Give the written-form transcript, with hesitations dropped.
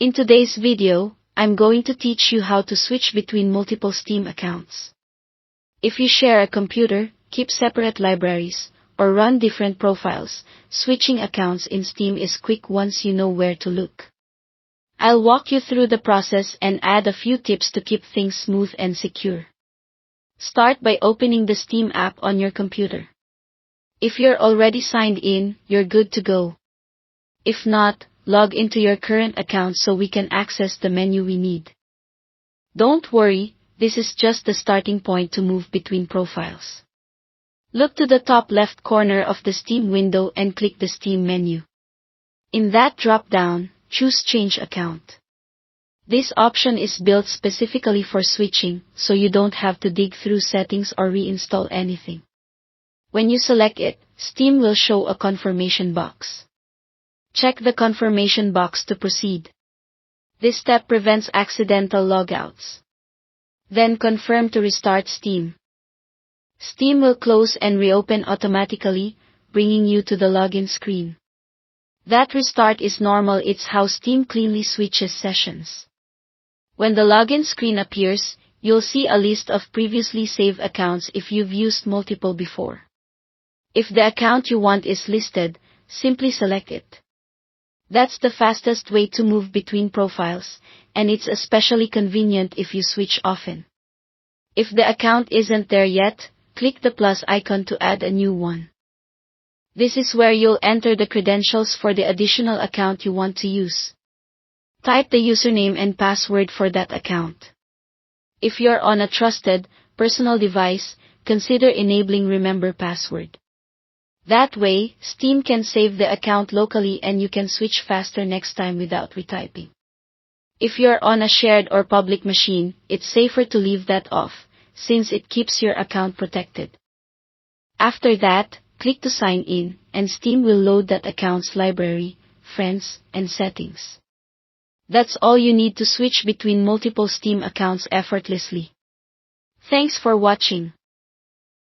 In today's video, I'm going to teach you how to switch between multiple Steam accounts. If you share a computer, keep separate libraries, or run different profiles, switching accounts in Steam is quick once you know where to look. I'll walk you through the process and add a few tips to keep things smooth and secure. Start by opening the Steam app on your computer. If you're already signed in, you're good to go. If not, log into your current account so we can access the menu we need. Don't worry, this is just the starting point to move between profiles. Look to the top left corner of the Steam window and click the Steam menu. In that drop-down, choose Change Account. This option is built specifically for switching, so you don't have to dig through settings or reinstall anything. When you select it, Steam will show a confirmation box. Check the confirmation box to proceed. This step prevents accidental logouts. Then confirm to restart Steam. Steam will close and reopen automatically, bringing you to the login screen. That restart is normal, it's how Steam cleanly switches sessions. When the login screen appears, you'll see a list of previously saved accounts if you've used multiple before. If the account you want is listed, simply select it. That's the fastest way to move between profiles, and it's especially convenient if you switch often. If the account isn't there yet, click the plus icon to add a new one. This is where you'll enter the credentials for the additional account you want to use. Type the username and password for that account. If you're on a trusted, personal device, consider enabling Remember Password. That way, Steam can save the account locally and you can switch faster next time without retyping. If you're on a shared or public machine, it's safer to leave that off, since it keeps your account protected. After that, click to sign in, and Steam will load that account's library, friends, and settings. That's all you need to switch between multiple Steam accounts effortlessly. Thanks for watching.